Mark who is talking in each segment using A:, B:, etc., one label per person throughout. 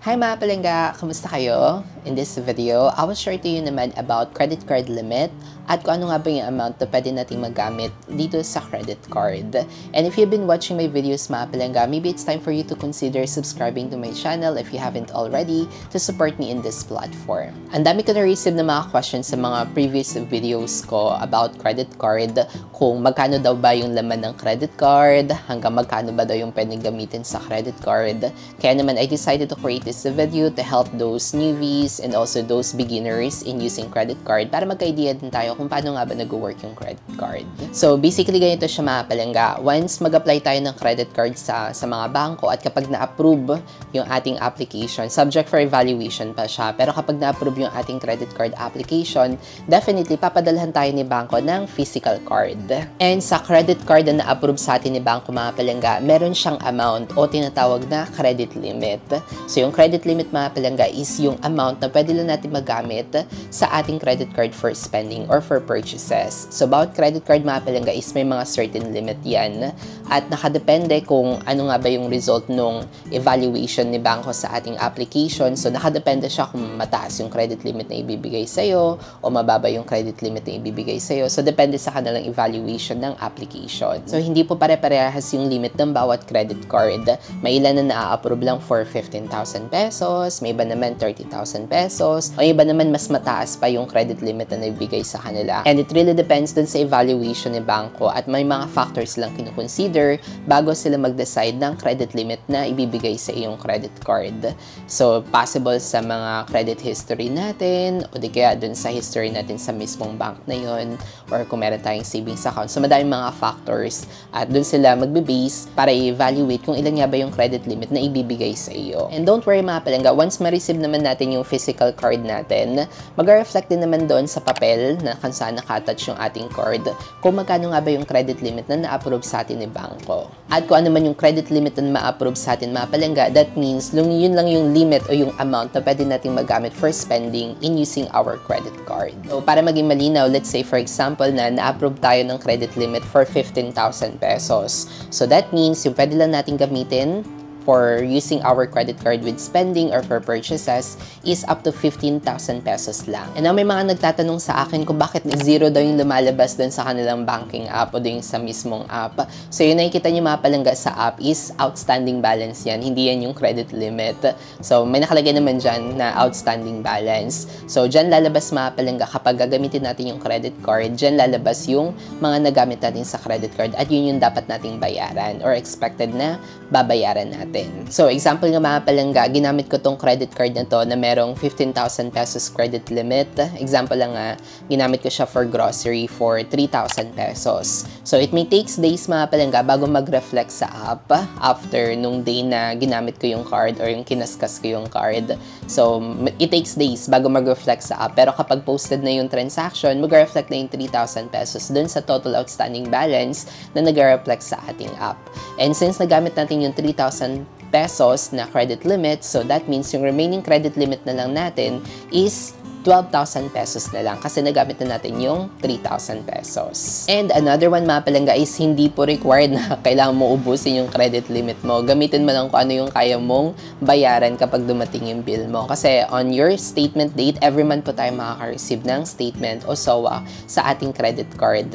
A: Hi mga palengga! Kamusta kayo? In this video, I will share to you naman about credit card limit at kung ano nga ba yung amount na pwede nating magamit dito sa credit card. And if you've been watching my videos mga palengga, maybe it's time for you to consider subscribing to my channel if you haven't already to support me in this platform. Ang dami ko na-receive na mga questions sa mga previous videos ko about credit card, kung magkano daw ba yung laman ng credit card, hanggang magkano ba daw yung pwedeng gamitin sa credit card. Kaya naman I decided to create this video to help those newbies and also those beginners in using credit card para magka-idea din tayo kung paano nga ba nag-work yung credit card. So basically ganito siya mga palengga. Once mag-apply tayo ng credit card sa mga bangko at kapag na-approve yung ating application, subject for evaluation pa siya, pero kapag na-approve yung ating credit card application, definitely papadalhan tayo ni bangko ng physical card. And sa credit card na na-approve sa atin ni bangko mga palengga, meron siyang amount o tinatawag na credit limit. So yung credit limit mga palengga is yung amount na pwede lang natin magamit sa ating credit card for spending or for purchases. So bawat credit card mga palengga is may mga certain limit yan at nakadepende kung ano nga ba yung result nung evaluation ni bangko sa ating application. So nakadepende siya kung mataas yung credit limit na ibibigay sa'yo o mababa yung credit limit na ibibigay sa'yo. So depende sa kanilang evaluation ng application. So hindi po pare-parehas yung limit ng bawat credit card. May ilan na na-approve lang for 15,000 pesos, may iba naman 30,000 pesos, o iba naman mas mataas pa yung credit limit na naibigay sa kanila. And it really depends dun sa evaluation ni bangko at may mga factors lang kinukonsider bago sila mag-decide ng credit limit na ibibigay sa iyong credit card. So, possible sa mga credit history natin o di kaya dun sa history natin sa mismong bank na yun or kung meron tayong savings account. So, madaming mga factors at dun sila magbe-base para i-evaluate kung ilan nga ba yung credit limit na ibibigay sa iyo. And don't worry mga palengga, once ma-receive naman natin yung physical card natin, mag-reflect din naman doon sa papel na kung saan nakatouch yung ating card kung magkano nga ba yung credit limit na na-approve sa atin ni bangko. At kung ano man yung credit limit na ma-approve sa atin mga palengga, that means yun lang yung limit o yung amount na pwede natin magamit for spending in using our credit card. So para maging malinaw, let's say for example na na-approve tayo ng credit limit for 15,000 pesos. So that means yung pwede lang natin gamitin for using our credit card with spending or for purchases is up to 15,000 pesos lang. And now may mga nagtatanong sa akin kung bakit zero daw yung lumalabas dun sa kanilang banking app o dun sa mismong app. So yung nakikita nyo mga palengga sa app is outstanding balance yan, hindi yan yung credit limit. So may nakalagay naman dyan na outstanding balance. So dyan lalabas mga palengga kapag gagamitin natin yung credit card, dyan lalabas yung mga nagamit natin sa credit card at yun yung dapat nating bayaran or expected na babayaran natin. So, example nga mga palengga, ginamit ko tong credit card na to na merong 15,000 pesos credit limit. Example lang nga, ginamit ko siya for grocery for 3,000 pesos. So, it may takes days mga palengga bago mag-reflect sa app after nung day na ginamit ko yung card or yung kinaskas ko yung card. So, it takes days bago mag-reflect sa app. Pero kapag posted na yung transaction, mag-reflect na yung 3,000 pesos dun sa total outstanding balance na nag-reflect sa ating app. And since nagamit natin yung 3,000 pesos na credit limit, so that means yung remaining credit limit na lang natin is 12,000 pesos na lang kasi nagamit na natin yung 3,000 pesos. And another one mga palengga is hindi po required na kailangan mo ubusin yung credit limit mo. Gamitin mo lang kung ano yung kaya mong bayaran kapag dumating yung bill mo. Kasi on your statement date, every month po tayo makaka-receive ng statement o SOA sa ating credit card.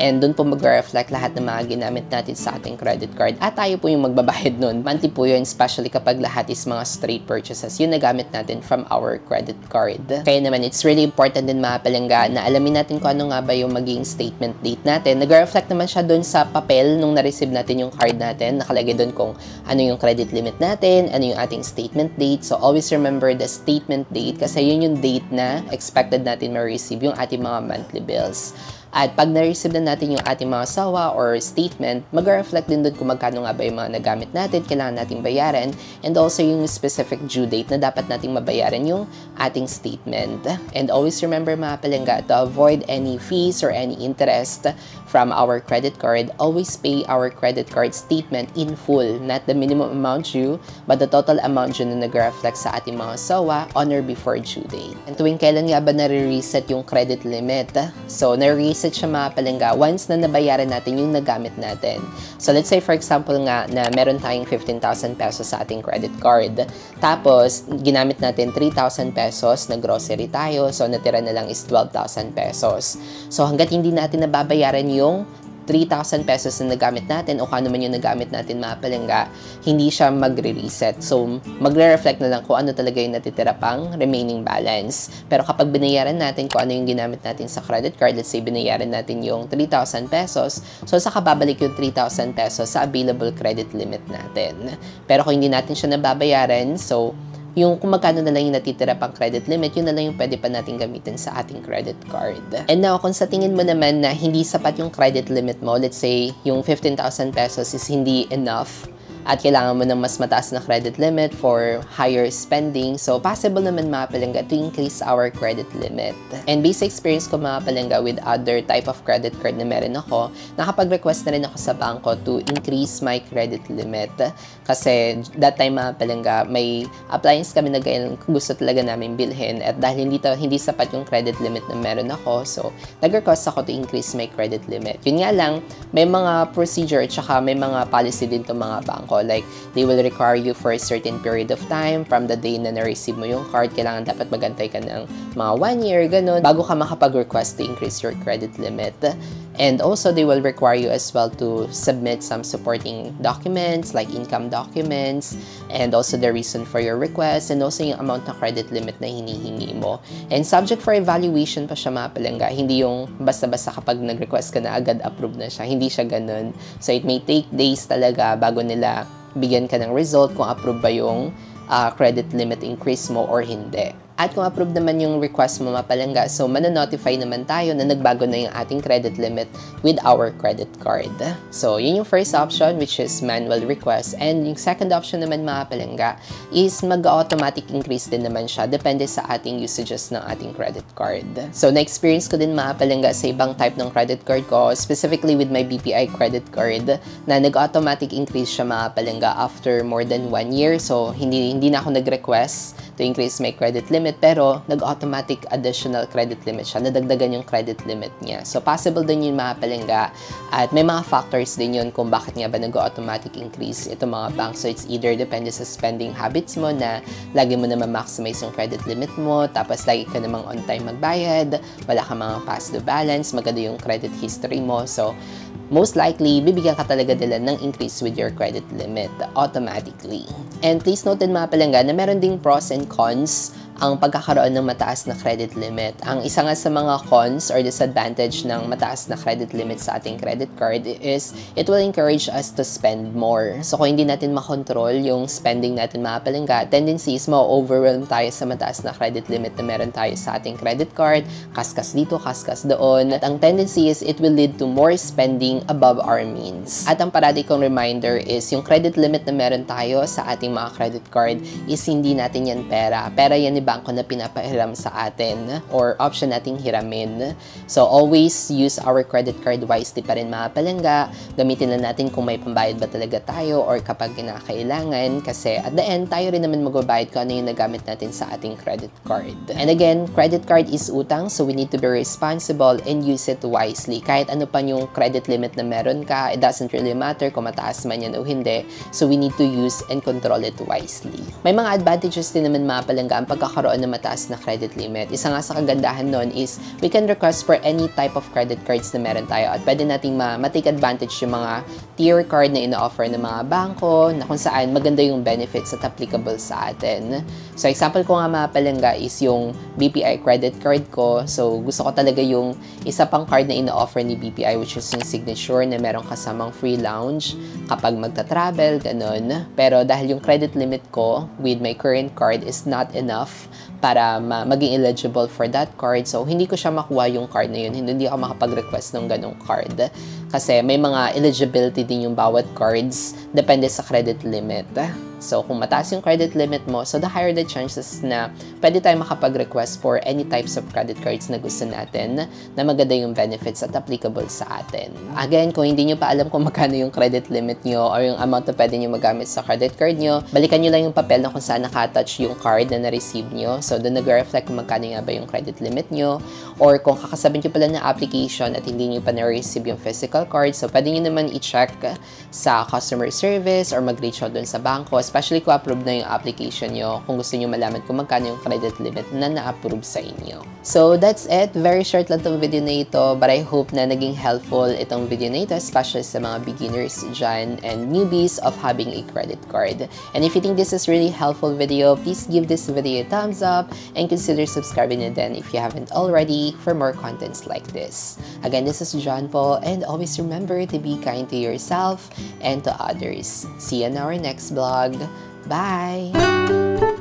A: And doon po mag-reflect lahat ng mga ginamit natin sa ating credit card. At tayo po yung magbabayad nun. Monthly po yun, especially kapag lahat is mga straight purchases, yung nagamit natin from our credit card. Kaya naman, it's really important din mga palengga na alamin natin kung ano nga ba yung maging statement date natin. Nag-reflect naman siya doon sa papel nung na-receive natin yung card natin. Nakalagay doon kung ano yung credit limit natin, ano yung ating statement date. So, always remember the statement date kasi yun yung date na expected natin ma-receive yung ating mga monthly bills. At pag na-receive na natin yung ating mga SOA or statement, mag-reflect din doon kung magkano nga ba yung mga nagamit natin, kailangan nating bayaran, and also yung specific due date na dapat nating mabayaran yung ating statement. And always remember mga palengga, to avoid any fees or any interest from our credit card, always pay our credit card statement in full, not the minimum amount due, but the total amount due na nag-reflect sa ating mga SOA on or before due date. And tuwing kailan nga ba nare-reset yung credit limit? So, nare-reset nare-reset siya mga palangga once na nabayaran natin yung nagamit natin. So let's say for example nga na meron tayong 15,000 pesos sa ating credit card. Tapos ginamit natin 3,000 pesos na grocery tayo. So natira na lang is 12,000 pesos. So hanggat hindi natin nababayaran yung 3,000 pesos na nagamit natin o kung ano man yung nagamit natin mga palangga, hindi siya magre-reset. So, magre-reflect na lang kung ano talaga yung natitira pang remaining balance. Pero kapag binayaran natin kung ano yung ginamit natin sa credit card, let's say binayaran natin yung 3,000 pesos, so saka babalik yung 3,000 pesos sa available credit limit natin. Pero kung hindi natin siya nababayaran, so yung kung magkano na lang yung natitira pang credit limit, yun na lang yung pwede pa natin gamitin sa ating credit card. And now, kung sa tingin mo naman na hindi sapat yung credit limit mo, let's say yung 15,000 pesos is hindi enough, at kailangan mo ng mas mataas na credit limit for higher spending. So, possible naman mga palangga to increase our credit limit. And basic experience ko mga palangga with other type of credit card na meron ako, nakapag-request na rin ako sa bangko to increase my credit limit. Kasi that time mga palangga, may appliance kami na gusto talaga namin bilhin. At dahil hindi sapat yung credit limit na meron ako, so nag-request ako to increase my credit limit. Yun nga lang, may mga procedure at saka may mga policy din to mga bangko. Like, they will require you for a certain period of time from the day na na-receive mo yung card. Kailangan dapat magantay ka ng mga 1 year, ganun, bago ka makapag-request to increase your credit limit. And also, they will require you as well to submit some supporting documents like income documents and also the reason for your request and also yung amount ng credit limit na hinihingi mo. And subject for evaluation pa siya mga palangga. Hindi yung basta-basta kapag nag-request ka na agad approve na siya. Hindi siya ganun. So, it may take days talaga bago nila bigyan ka ng result kung approve ba yung credit limit increase mo or hindi. At kung approve naman yung request mo mapalangga, so mananotify naman tayo na nagbago na yung ating credit limit with our credit card. So, yun yung first option, which is manual request. And yung second option naman mga palangga is mag-automatic increase din naman siya depende sa ating usages ng ating credit card. So, na-experience ko din mga palangga sa ibang type ng credit card ko, specifically with my BPI credit card, na nag-automatic increase siya mga palangga after more than 1 year. So, hindi na ako nag-request to increase my credit limit, pero nag-automatic additional credit limit siya, nadagdagan yung credit limit niya. So, possible din yun mga palangga, at may mga factors din yun kung bakit nga ba nag-automatic increase ito mga bank. So, it's either depende sa spending habits mo na lagi mo na ma-maximize yung credit limit mo, tapos lagi ka namang on time magbayad, wala ka mga past due balance, maganda yung credit history mo. So, most likely, bibigyan ka talaga nila ng increase with your credit limit automatically. And please note din mga palangga na meron ding pros and cons ang pagkakaroon ng mataas na credit limit. Ang isa nga sa mga cons or disadvantage ng mataas na credit limit sa ating credit card is it will encourage us to spend more. So kung hindi natin makontrol yung spending natin mga palangga, tendency is ma-overwhelm tayo sa mataas na credit limit na meron tayo sa ating credit card, kaskas dito, kaskas doon. At ang tendency is it will lead to more spending above our means. At ang parati kong reminder is yung credit limit na meron tayo sa ating mga credit card is hindi natin yan pera. Pera yan ni bangko na pinapahiram sa atin or option nating hiramin. So, always use our credit card wisely pa rin mga palangga. Gamitin na natin kung may pambayad ba talaga tayo or kapag kinakailangan, kasi at the end, tayo rin naman magbabayad kung ano yung nagamit natin sa ating credit card. And again, credit card is utang, so we need to be responsible and use it wisely. Kahit ano pa yung credit limit na meron ka, it doesn't really matter kung mataas man yan o hindi. So, we need to use and control it wisely. May mga advantages din naman mga palangga ang pagkakaroon ng mataas na credit limit. Isa nga sa kagandahan nun is we can request for any type of credit cards na meron tayo at pwede nating ma-take advantage yung mga tier card na ina-offer ng mga bangko na kung saan maganda yung benefits at applicable sa atin. So, example ko nga mga palangga is yung BPI credit card ko. So, gusto ko talaga yung isa pang card na ina-offer ni BPI, which is yung signature na merong kasamang free lounge kapag magta-travel, ganun. Pero dahil yung credit limit ko with my current card is not enough para maging eligible for that card. So, hindi ko siya makuha yung card na yun. Hindi ako makapag-request ng ganong card. Kasi may mga eligibility din yung bawat cards. Depende sa credit limit. So, kung mataas yung credit limit mo, so the higher the chances na pwede tayo makapag-request for any types of credit cards na gusto natin na maganda yung benefits at applicable sa atin. Again, kung hindi nyo pa alam kung magkano yung credit limit nyo or yung amount na pwede nyo magamit sa credit card nyo, balikan nyo lang yung papel na kung saan naka-attach yung card na na-receive nyo. So, doon nag-reflect kung magkano nga ba yung credit limit nyo. Or kung kakasabit nyo pala na application at hindi nyo pa na-receive yung physical card, so pwede nyo naman i-check sa customer service or mag-reach out doon sa bangko, especially kung approve na yung application nyo, kung gusto nyo malaman kung magkano yung credit limit na na-approve sa inyo. So, that's it. Very short lang itong video na ito, but I hope na naging helpful itong video na ito, especially sa mga beginners dyan and newbies of having a credit card. And if you think this is really helpful video, please give this video a thumbs up and consider subscribing na then if you haven't already for more contents like this. Again, this is John Paul, and always remember to be kind to yourself and to others. See you in our next vlog. Bye!